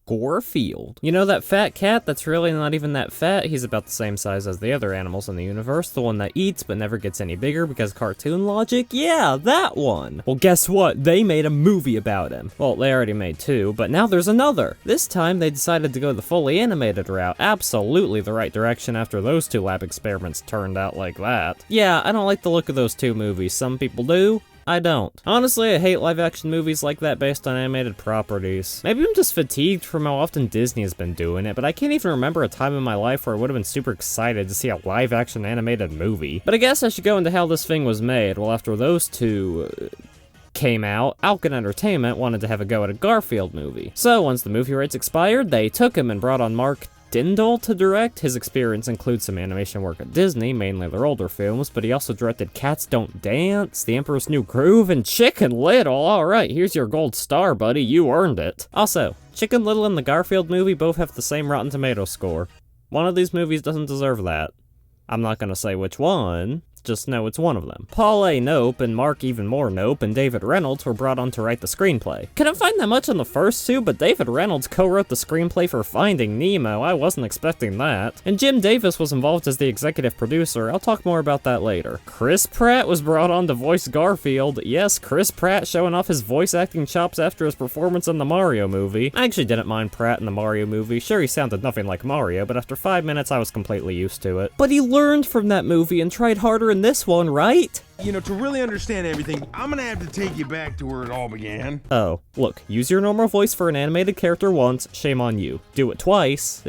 Garfield. You know that fat cat that's really not even that fat? He's about the same size as the other animals in the universe, the one that eats but never gets any bigger because cartoon logic? Yeah, that one! Well, guess what? They made a movie about him. Well, they already made two, but now there's another. This time, they decided to go the fully animated route. Absolutely the right direction after those two lab experiments turned out like that. Yeah, I don't like the look of those two movies. Some people do. I don't. Honestly, I hate live-action movies like that based on animated properties. Maybe I'm just fatigued from how often Disney has been doing it, but I can't even remember a time in my life where I would have been super excited to see a live-action animated movie. But I guess I should go into how this thing was made. Well, after those two came out, Alkin Entertainment wanted to have a go at a Garfield movie. So once the movie rights expired, they took him and brought on Mark Dindal to direct. His experience includes some animation work at Disney, mainly their older films, but he also directed Cats Don't Dance, The Emperor's New Groove, and Chicken Little. Alright, here's your gold star, buddy. You earned it. Also, Chicken Little and the Garfield movie both have the same Rotten Tomatoes score. One of these movies doesn't deserve that. I'm not gonna say which one, just know it's one of them. Paul A. Nope and Mark Even More Nope and David Reynolds were brought on to write the screenplay. Couldn't find that much on the first two, but David Reynolds co-wrote the screenplay for Finding Nemo. I wasn't expecting that. And Jim Davis was involved as the executive producer. I'll talk more about that later. Chris Pratt was brought on to voice Garfield. Yes, Chris Pratt showing off his voice acting chops after his performance in the Mario movie. I actually didn't mind Pratt in the Mario movie. Sure, he sounded nothing like Mario, but after 5 minutes I was completely used to it. But he learned from that movie and tried harder in this one, right? You know, to really understand everything, I'm gonna have to take you back to where it all began. Oh, look, use your normal voice for an animated character once, shame on you. Do it twice,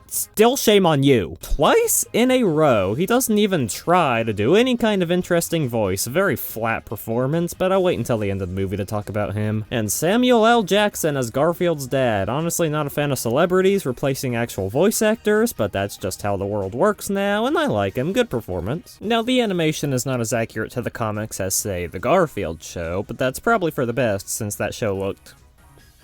still shame on you. Twice in a row, he doesn't even try to do any kind of interesting voice. A very flat performance, but I'll wait until the end of the movie to talk about him. And Samuel L. Jackson as Garfield's dad. Honestly, not a fan of celebrities replacing actual voice actors, but that's just how the world works now, and I like him. Good performance. Now, the animation is not as accurate to the comics as, say, the Garfield show, but that's probably for the best since that show looked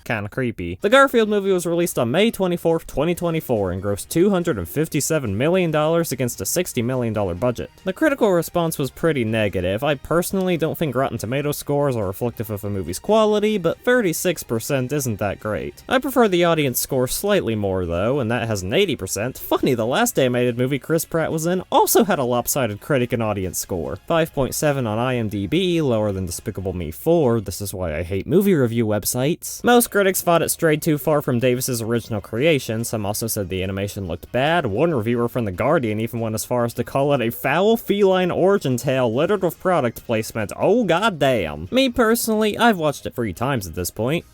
kinda creepy. The Garfield movie was released on May 24th, 2024 and grossed $257 million against a $60 million budget. The critical response was pretty negative. I personally don't think Rotten Tomatoes scores are reflective of a movie's quality, but 36% isn't that great. I prefer the audience score slightly more though, and that has an 80%. Funny, the last animated movie Chris Pratt was in also had a lopsided critic and audience score. 5.7 on IMDb, lower than Despicable Me 4. This is why I hate movie review websites. Most critics thought it strayed too far from Davis's original creation. Some also said the animation looked bad. One reviewer from The Guardian even went as far as to call it a foul feline origin tale littered with product placement. Oh goddamn. Me personally, I've watched it 3 times at this point.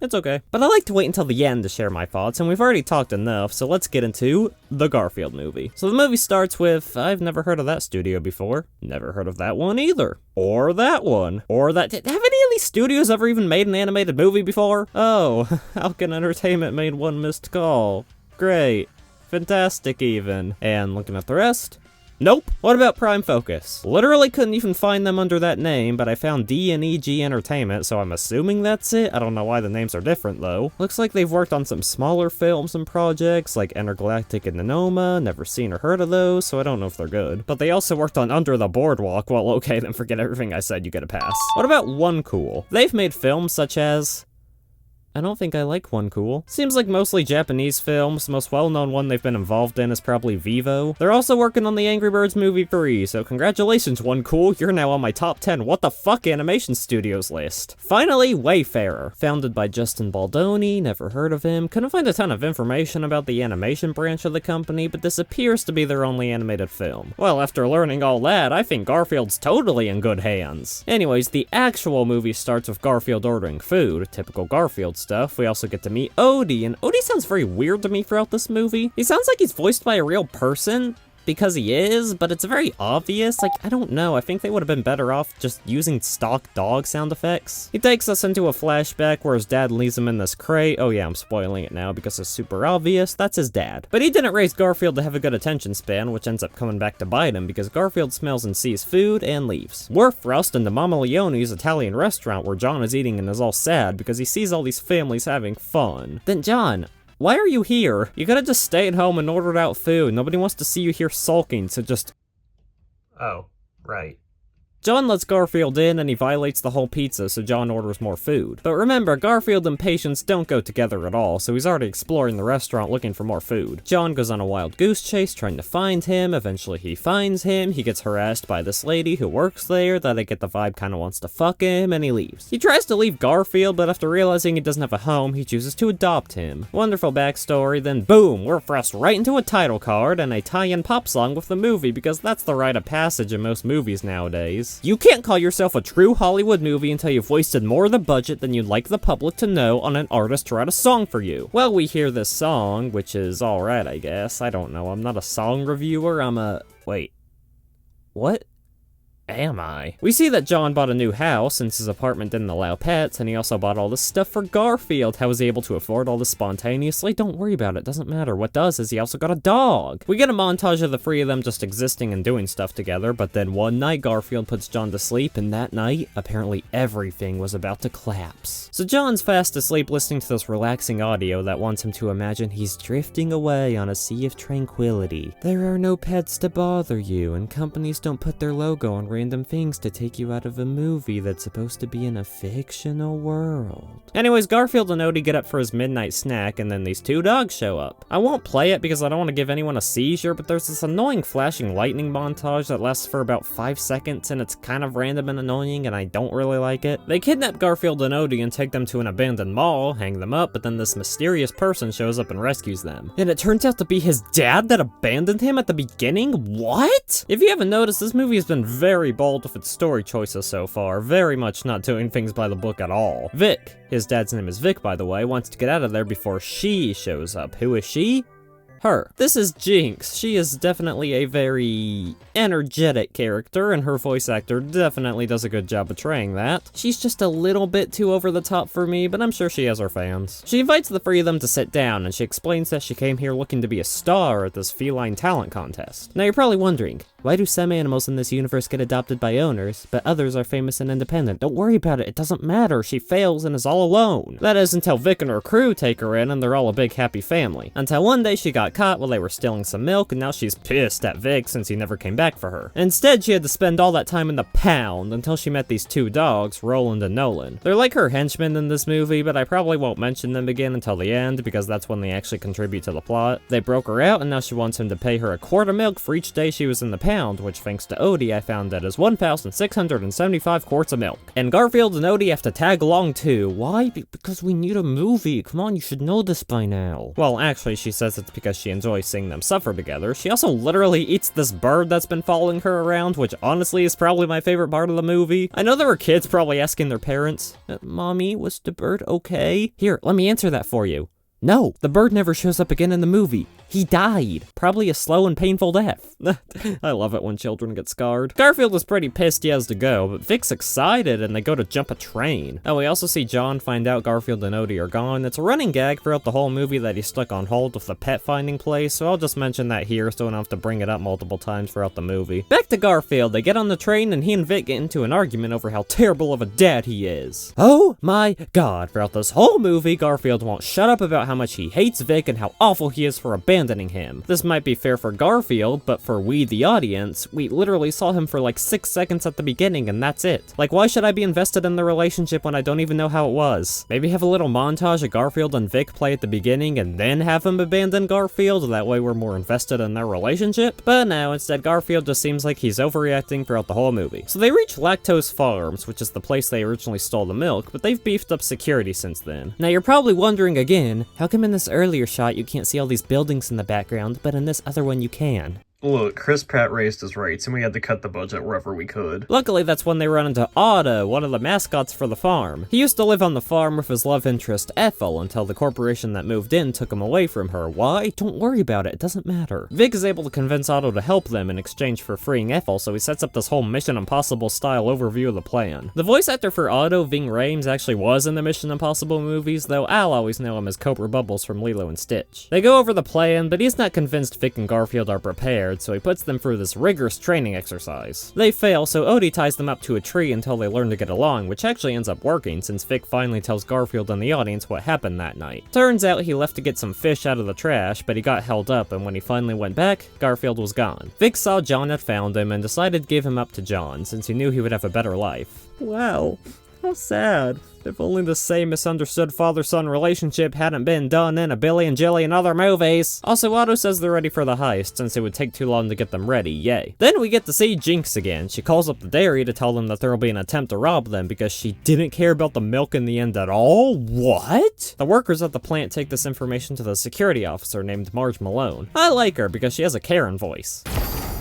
It's okay. But I like to wait until the end to share my thoughts, and we've already talked enough, so let's get into the Garfield movie. So the movie starts with, I've never heard of that studio before. Never heard of that one either. Or that one. Or that. Have any of these studios ever even made an animated movie before? Oh, Alkin Entertainment made one missed call. Great. Fantastic even. And looking at the rest, nope. What about Prime Focus? Literally couldn't even find them under that name, but I found D&EG Entertainment, so I'm assuming that's it. I don't know why the names are different, though. Looks like they've worked on some smaller films and projects, like Intergalactic and Nanoma. Never seen or heard of those, so I don't know if they're good. But they also worked on Under the Boardwalk. Well, okay, then forget everything I said, you get a pass. What about One Cool? They've made films such as... I don't think I like One Cool. Seems like mostly Japanese films. The most well-known one they've been involved in is probably Vivo. They're also working on the Angry Birds movie 3, so congratulations, One Cool. You're now on my top 10 what the fuck animation studios list. Finally, Wayfarer. Founded by Justin Baldoni, never heard of him. Couldn't find a ton of information about the animation branch of the company, but this appears to be their only animated film. Well, after learning all that, I think Garfield's totally in good hands. Anyways, the actual movie starts with Garfield ordering food, typical Garfield stuff. We also get to meet Odie, and Odie sounds very weird to me throughout this movie. He sounds like he's voiced by a real person, because he is, but it's very obvious. Like, I don't know, I think they would have been better off just using stock dog sound effects. He takes us into a flashback where his dad leaves him in this crate. Oh yeah, I'm spoiling it now because it's super obvious. That's his dad. But he didn't raise Garfield to have a good attention span, which ends up coming back to bite him because Garfield smells and sees food and leaves. We're thrust into Mama Leone's Italian restaurant where John is eating and is all sad because he sees all these families having fun. Then John, why are you here? You could've just stayed home and ordered out food. Nobody wants to see you here sulking, so just... Oh, right. John lets Garfield in and he violates the whole pizza, so John orders more food. But remember, Garfield and patience don't go together at all, so he's already exploring the restaurant looking for more food. John goes on a wild goose chase trying to find him. Eventually he finds him. He gets harassed by this lady who works there that I get the vibe kinda wants to fuck him, and he leaves. He tries to leave Garfield, but after realizing he doesn't have a home, he chooses to adopt him. Wonderful backstory, then boom, we're thrust right into a title card and a tie-in pop song with the movie, because that's the rite of passage in most movies nowadays. You can't call yourself a true Hollywood movie until you've wasted more of the budget than you'd like the public to know on an artist to write a song for you. Well, we hear this song, which is alright, I guess. I don't know, I'm not a song reviewer, wait. What am I? We see that John bought a new house since his apartment didn't allow pets, and he also bought all this stuff for Garfield. How was he able to afford all this spontaneously? Don't worry about it, doesn't matter. What does is he also got a dog. We get a montage of the three of them just existing and doing stuff together, but then one night Garfield puts John to sleep, and that night, apparently everything was about to collapse. So John's fast asleep listening to this relaxing audio that wants him to imagine he's drifting away on a sea of tranquility. There are no pets to bother you, and companies don't put their logo on random things to take you out of a movie that's supposed to be in a fictional world. Anyways, Garfield and Odie get up for his midnight snack, and then these two dogs show up. I won't play it because I don't want to give anyone a seizure, but there's this annoying flashing lightning montage that lasts for about 5 seconds, and it's kind of random and annoying, and I don't really like it. They kidnap Garfield and Odie and take them to an abandoned mall, hang them up, but then this mysterious person shows up and rescues them. And it turns out to be his dad that abandoned him at the beginning? What? If you haven't noticed, this movie has been very bold with its story choices so far, very much not doing things by the book at all. Vic, his dad's name is Vic by the way, wants to get out of there before she shows up. Who is she? Her. This is Jinx. She is definitely a very energetic character, and her voice actor definitely does a good job portraying that. She's just a little bit too over the top for me, but I'm sure she has her fans. She invites the three of them to sit down, and she explains that she came here looking to be a star at this feline talent contest. Now you're probably wondering, why do some animals in this universe get adopted by owners, but others are famous and independent? Don't worry about it, it doesn't matter. She fails and is all alone. That is until Vic and her crew take her in and they're all a big happy family. Until one day she got caught while they were stealing some milk, and now she's pissed at Vic since he never came back for her. Instead, she had to spend all that time in the pound until she met these two dogs, Roland and Nolan. They're like her henchmen in this movie, but I probably won't mention them again until the end because that's when they actually contribute to the plot. They broke her out, and now she wants him to pay her a quart of milk for each day she was in the pound, which thanks to Odie, I found that is 1,675 quarts of milk. And Garfield and Odie have to tag along too. Why? Because we need a movie. Come on, you should know this by now. Well, actually, she says it's because she enjoys seeing them suffer together. She also literally eats this bird that's been following her around, which honestly is probably my favorite part of the movie. I know there were kids probably asking their parents, Mommy, was the bird okay? Here, let me answer that for you. No, the bird never shows up again in the movie. He died. Probably a slow and painful death. I love it when children get scarred. Garfield is pretty pissed he has to go, but Vic's excited and they go to jump a train. Oh, we also see John find out Garfield and Odie are gone. It's a running gag throughout the whole movie that he's stuck on hold with the pet finding place, so I'll just mention that here so I don't have to bring it up multiple times throughout the movie. Back to Garfield, they get on the train and he and Vic get into an argument over how terrible of a dad he is. Oh my god, throughout this whole movie, Garfield won't shut up about how much he hates Vic and how awful he is for abandoning him. This might be fair for Garfield, but for we, the audience, we literally saw him for like 6 seconds at the beginning and that's it. Like, why should I be invested in the relationship when I don't even know how it was? Maybe have a little montage of Garfield and Vic play at the beginning and then have him abandon Garfield, that way we're more invested in their relationship? But no, instead Garfield just seems like he's overreacting throughout the whole movie. So they reach Lactose Farms, which is the place they originally stole the milk, but they've beefed up security since then. Now you're probably wondering again, how come in this earlier shot you can't see all these buildings in the background, but in this other one you can? Look, Chris Pratt raised his rates, and we had to cut the budget wherever we could. Luckily, that's when they run into Otto, one of the mascots for the farm. He used to live on the farm with his love interest, Ethel, until the corporation that moved in took him away from her. Why? Don't worry about it, it doesn't matter. Vic is able to convince Otto to help them in exchange for freeing Ethel, so he sets up this whole Mission Impossible style overview of the plan. The voice actor for Otto, Ving Rhames, actually was in the Mission Impossible movies, though I'll always know him as Cobra Bubbles from Lilo and Stitch. They go over the plan, but he's not convinced Vic and Garfield are prepared, scared, so he puts them through this rigorous training exercise. They fail, so Odie ties them up to a tree until they learn to get along, which actually ends up working since Vic finally tells Garfield and the audience what happened that night. Turns out he left to get some fish out of the trash, but he got held up, and when he finally went back, Garfield was gone. Vic saw John had found him and decided to give him up to John, since he knew he would have a better life. Wow, how sad. If only the same misunderstood father-son relationship hadn't been done in a billion jillion other movies. Also, Otto says they're ready for the heist, since it would take too long to get them ready, yay. Then we get to see Jinx again. She calls up the dairy to tell them that there will be an attempt to rob them because she didn't care about the milk in the end at all? What? The workers at the plant take this information to the security officer named Marge Malone. I like her because she has a Karen voice.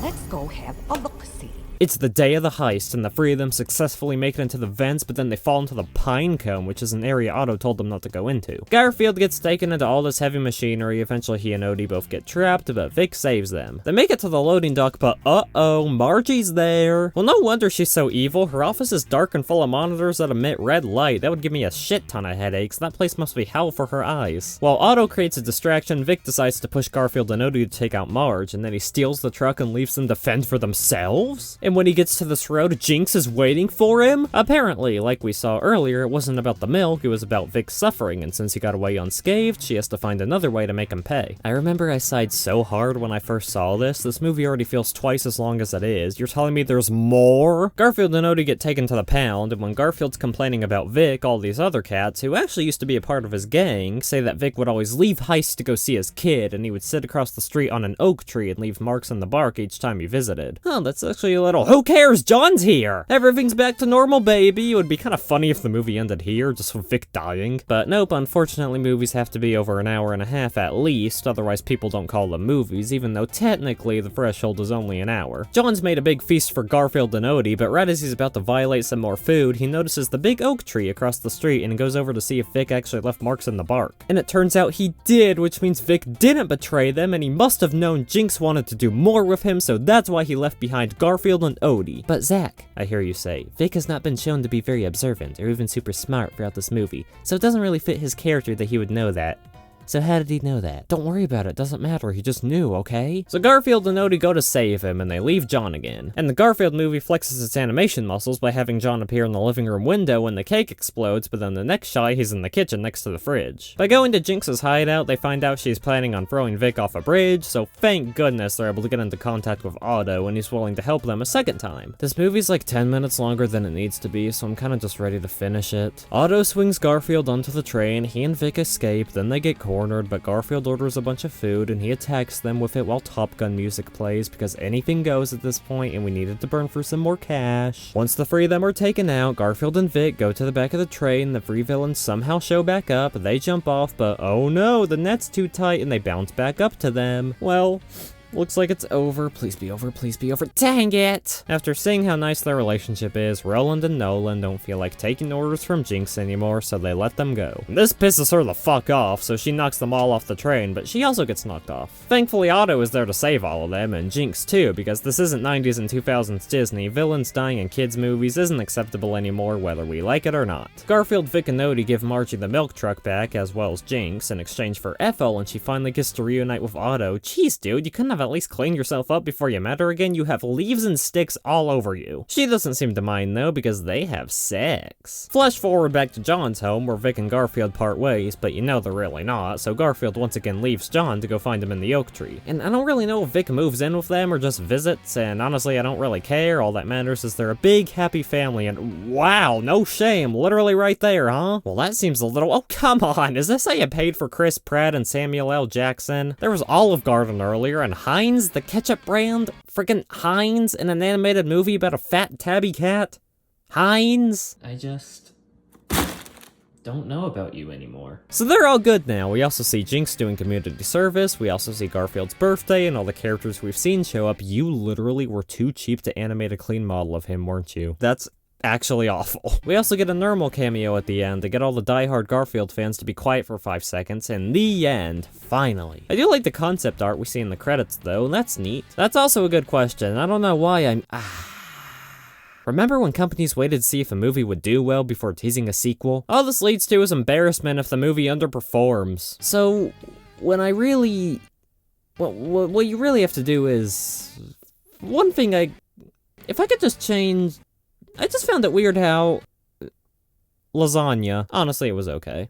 Let's go have a look-see. It's the day of the heist, and the three of them successfully make it into the vents, but then they fall into the pine cone, which is an area Otto told them not to go into. Garfield gets taken into all this heavy machinery. Eventually he and Odie both get trapped, but Vic saves them. They make it to the loading dock, but uh-oh, Margie's there. Well, no wonder she's so evil. Her office is dark and full of monitors that emit red light. That would give me a shit ton of headaches. That place must be hell for her eyes. While Otto creates a distraction, Vic decides to push Garfield and Odie to take out Marge, and then he steals the truck and leaves them to fend for themselves? And when he gets to this road, Jinx is waiting for him? Apparently, like we saw earlier, it wasn't about the milk, it was about Vic's suffering, and since he got away unscathed, she has to find another way to make him pay. I remember I sighed so hard when I first saw this. This movie already feels twice as long as it is. You're telling me there's more? Garfield and Odie get taken to the pound, and when Garfield's complaining about Vic, all these other cats, who actually used to be a part of his gang, say that Vic would always leave heists to go see his kid, and he would sit across the street on an oak tree and leave marks in the bark each time he visited. Oh, that's actually a little— who cares? John's here! Everything's back to normal, baby! It would be kind of funny if the movie ended here, just with Vic dying. But nope, unfortunately movies have to be over an hour and a half at least, otherwise people don't call them movies, even though technically the threshold is only an hour. John's made a big feast for Garfield and Odie, but right as he's about to violate some more food, he notices the big oak tree across the street and goes over to see if Vic actually left marks in the bark. And it turns out he did, which means Vic didn't betray them, and he must have known Jinx wanted to do more with him, so that's why he left behind Garfield and Odie. But Zach, I hear you say, Vic has not been shown to be very observant or even super smart throughout this movie, so it doesn't really fit his character that he would know that. So how did he know that? Don't worry about it, doesn't matter, he just knew, okay? So Garfield and Odie go to save him, and they leave John again. And the Garfield movie flexes its animation muscles by having John appear in the living room window when the cake explodes, but then the next shot he's in the kitchen next to the fridge. By going to Jinx's hideout, they find out she's planning on throwing Vic off a bridge, so thank goodness they're able to get into contact with Otto, and he's willing to help them a second time. This movie's like 10 minutes longer than it needs to be, so I'm kinda just ready to finish it. Otto swings Garfield onto the train, he and Vic escape, then they get cornered, but Garfield orders a bunch of food and he attacks them with it while Top Gun music plays because anything goes at this point and we needed to burn for some more cash. Once the three of them are taken out, Garfield and Vic go to the back of the train, the three villains somehow show back up, they jump off, but oh no, the net's too tight and they bounce back up to them. Well, looks like it's over. Please be over, please be over. Dang it! After seeing how nice their relationship is, Roland and Nolan don't feel like taking orders from Jinx anymore, so they let them go. This pisses her the fuck off, so she knocks them all off the train, but she also gets knocked off. Thankfully, Otto is there to save all of them, and Jinx too, because this isn't 90s and 2000s Disney. Villains dying in kids' movies isn't acceptable anymore, whether we like it or not. Garfield, Vic, and Odie give Margie the milk truck back, as well as Jinx, in exchange for Ethel, and she finally gets to reunite with Otto. Jeez, dude, you couldn't have at least cleaned yourself up before you met her again? You have leaves and sticks all over you. She doesn't seem to mind though, because they have sex. Flash forward back to John's home, where Vic and Garfield part ways, but you know they're really not, so Garfield once again leaves John to go find him in the oak tree. And I don't really know if Vic moves in with them or just visits, and honestly I don't really care. All that matters is they're a big happy family, and wow, no shame, literally right there, huh? Well, that seems a little— oh come on, is this how you paid for Chris Pratt and Samuel L. Jackson? There was Olive Garden earlier, and Heinz, the ketchup brand? Friggin' Heinz in an animated movie about a fat tabby cat? Heinz? I just don't know about you anymore. So they're all good now. We also see Jinx doing community service, we also see Garfield's birthday, and all the characters we've seen show up. You literally were too cheap to animate a clean model of him, weren't you? That's actually awful. We also get a normal cameo at the end to get all the diehard Garfield fans to be quiet for 5 seconds. In the end, finally. I do like the concept art we see in the credits though, and that's neat. That's also a good question. I don't know why I'm— Remember when companies waited to see if a movie would do well before teasing a sequel? All this leads to is embarrassment if the movie underperforms. So, when I really what you really have to do is... One thing if I could just change... I just found it weird how... Lasagna. Honestly, it was okay.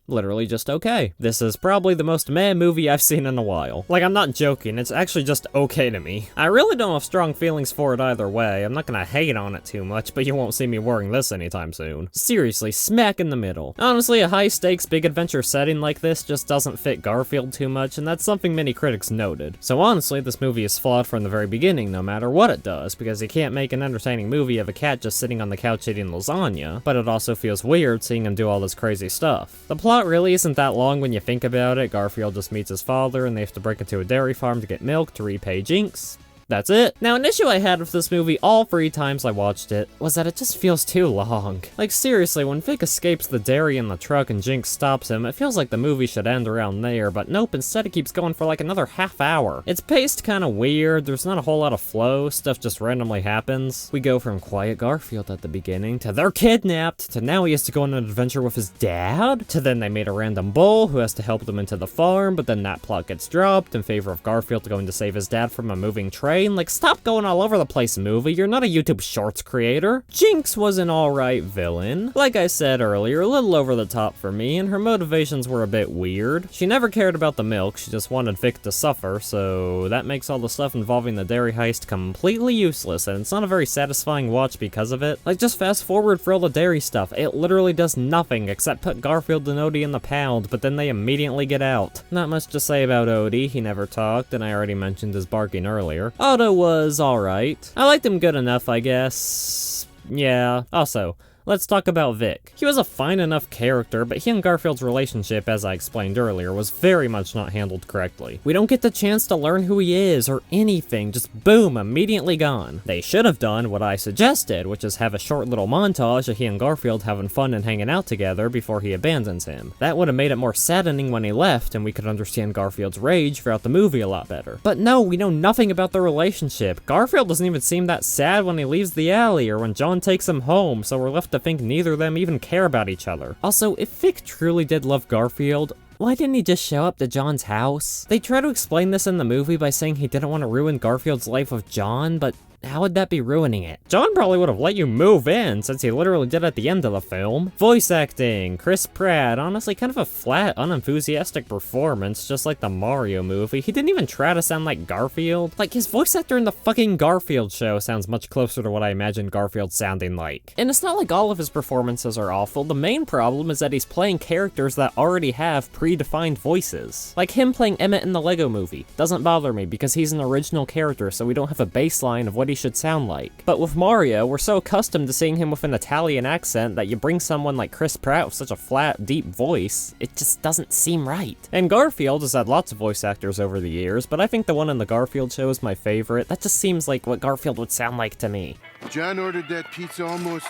Literally just okay. This is probably the most meh movie I've seen in a while. Like, I'm not joking, it's actually just okay to me. I really don't have strong feelings for it either way. I'm not gonna hate on it too much, but you won't see me wearing this anytime soon. Seriously, smack in the middle. Honestly, a high-stakes, big adventure setting like this just doesn't fit Garfield too much, and that's something many critics noted. So honestly, this movie is flawed from the very beginning, no matter what it does, because you can't make an entertaining movie of a cat just sitting on the couch eating lasagna, but it also feels weird seeing him do all this crazy stuff. The plot really isn't that long when you think about it. Garfield just meets his father and they have to break into a dairy farm to get milk to repay Jinx. That's it. Now, an issue I had with this movie all 3 times I watched it was that it just feels too long. Like, seriously, when Vic escapes the dairy in the truck and Jinx stops him, it feels like the movie should end around there, but nope, instead it keeps going for like another half hour. It's paced kinda weird, there's not a whole lot of flow, stuff just randomly happens. We go from quiet Garfield at the beginning, to they're kidnapped, to now he has to go on an adventure with his dad, to then they made a random bull who has to help them into the farm, but then that plot gets dropped in favor of Garfield going to save his dad from a moving train. Like, stop going all over the place, movie. You're not a YouTube Shorts creator. Jinx was an alright villain. Like I said earlier, a little over the top for me, and her motivations were a bit weird. She never cared about the milk, she just wanted Vic to suffer, so that makes all the stuff involving the dairy heist completely useless, and it's not a very satisfying watch because of it. Like, just fast forward for all the dairy stuff. It literally does nothing except put Garfield and Odie in the pound, but then they immediately get out. Not much to say about Odie. He never talked, and I already mentioned his barking earlier. Otto was alright. I liked him good enough, I guess. Yeah. Also, let's talk about Vic. He was a fine enough character, but he and Garfield's relationship, as I explained earlier, was very much not handled correctly. We don't get the chance to learn who he is or anything, just boom, immediately gone. They should have done what I suggested, which is have a short little montage of he and Garfield having fun and hanging out together before he abandons him. That would have made it more saddening when he left, and we could understand Garfield's rage throughout the movie a lot better. But no, we know nothing about their relationship. Garfield doesn't even seem that sad when he leaves the alley or when John takes him home, so we're left to think neither of them even care about each other. Also, if Vic truly did love Garfield, why didn't he just show up to John's house? They try to explain this in the movie by saying he didn't want to ruin Garfield's life with John, but how would that be ruining it? John probably would have let you move in, since he literally did at the end of the film. Voice acting, Chris Pratt, honestly kind of a flat, unenthusiastic performance, just like the Mario movie. He didn't even try to sound like Garfield. Like, his voice actor in the fucking Garfield show sounds much closer to what I imagined Garfield sounding like. And it's not like all of his performances are awful. The main problem is that he's playing characters that already have predefined voices. Like him playing Emmett in the Lego movie. Doesn't bother me, because he's an original character, so we don't have a baseline of what he should sound like. But with Mario, we're so accustomed to seeing him with an Italian accent that you bring someone like Chris Pratt with such a flat, deep voice, it just doesn't seem right. And Garfield has had lots of voice actors over the years, but I think the one in the Garfield show is my favorite. That just seems like what Garfield would sound like to me. John ordered that pizza almost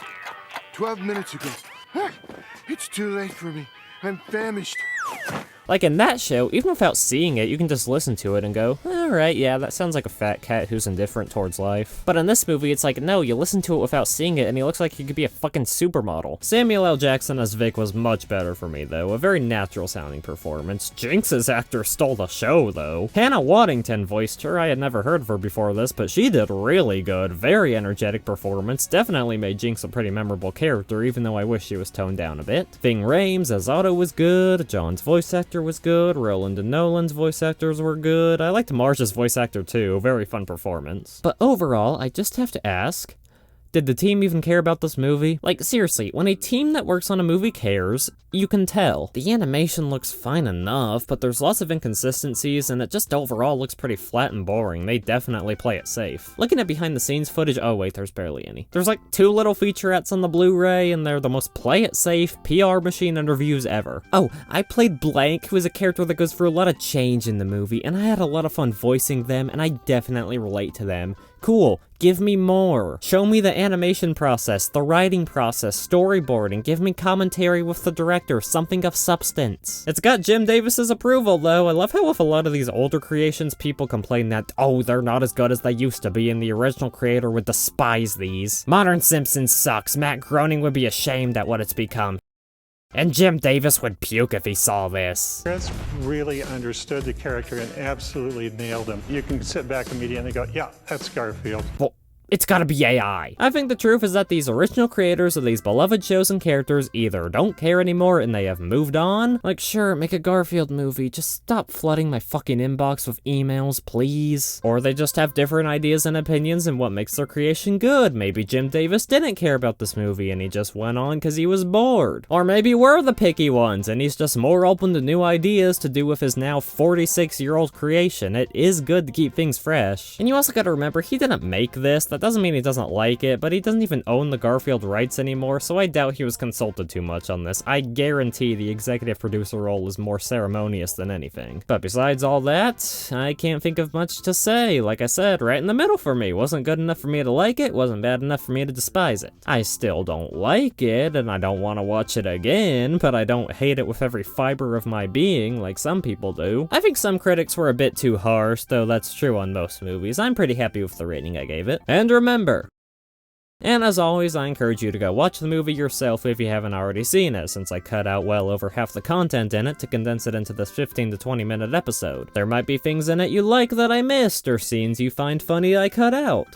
12 minutes ago. It's too late for me. I'm famished. Like in that show, even without seeing it, you can just listen to it and go, alright, yeah, that sounds like a fat cat who's indifferent towards life. But in this movie, it's like, no, you listen to it without seeing it, and he looks like he could be a fucking supermodel. Samuel L. Jackson as Vic was much better for me, though. A very natural-sounding performance. Jinx's actor stole the show, though. Hannah Waddington voiced her. I had never heard of her before this, but she did really good. Very energetic performance. Definitely made Jinx a pretty memorable character, even though I wish she was toned down a bit. Ving Rhames as Otto was good. John's voice actor was good. Roland and Nolan's voice actors were good. I liked Marge's voice actor too. Very fun performance. But overall, I just have to ask, did the team even care about this movie? Like, seriously, when a team that works on a movie cares, you can tell. The animation looks fine enough, but there's lots of inconsistencies, and it just overall looks pretty flat and boring. They definitely play it safe. Looking at behind the scenes footage, oh wait, there's barely any. There's like 2 little featurettes on the Blu-ray, and they're the most play it safe PR machine interviews ever. Oh, I played Blank, who is a character that goes through a lot of change in the movie, and I had a lot of fun voicing them, and I definitely relate to them. Cool, give me more. Show me the animation process, the writing process, storyboarding, give me commentary with the director, something of substance. It's got Jim Davis's approval though. I love how with a lot of these older creations, people complain that, oh, they're not as good as they used to be and the original creator would despise these. Modern Simpsons sucks. Matt Groening would be ashamed at what it's become. And Jim Davis would puke if he saw this. Parents really understood the character and absolutely nailed him. You can sit back immediately and go, yeah, that's Garfield. Well, it's gotta be AI. I think the truth is that these original creators of these beloved shows and characters either don't care anymore and they have moved on. Like, sure, make a Garfield movie, just stop flooding my fucking inbox with emails, please. Or they just have different ideas and opinions and what makes their creation good. Maybe Jim Davis didn't care about this movie and he just went on because he was bored. Or maybe we're the picky ones and he's just more open to new ideas to do with his now 46-year-old creation. It is good to keep things fresh. And you also gotta remember, he didn't make this. That doesn't mean he doesn't like it, but he doesn't even own the Garfield rights anymore, so I doubt he was consulted too much on this. I guarantee the executive producer role is more ceremonious than anything. But besides all that, I can't think of much to say. Like I said, right in the middle for me. Wasn't good enough for me to like it, wasn't bad enough for me to despise it. I still don't like it, and I don't want to watch it again, but I don't hate it with every fiber of my being like some people do. I think some critics were a bit too harsh, though that's true on most movies. I'm pretty happy with the rating I gave it. And remember, and as always, I encourage you to go watch the movie yourself if you haven't already seen it, since I cut out well over half the content in it to condense it into this 15 to 20 minute episode. There might be things in it you like that I missed, or scenes you find funny I cut out.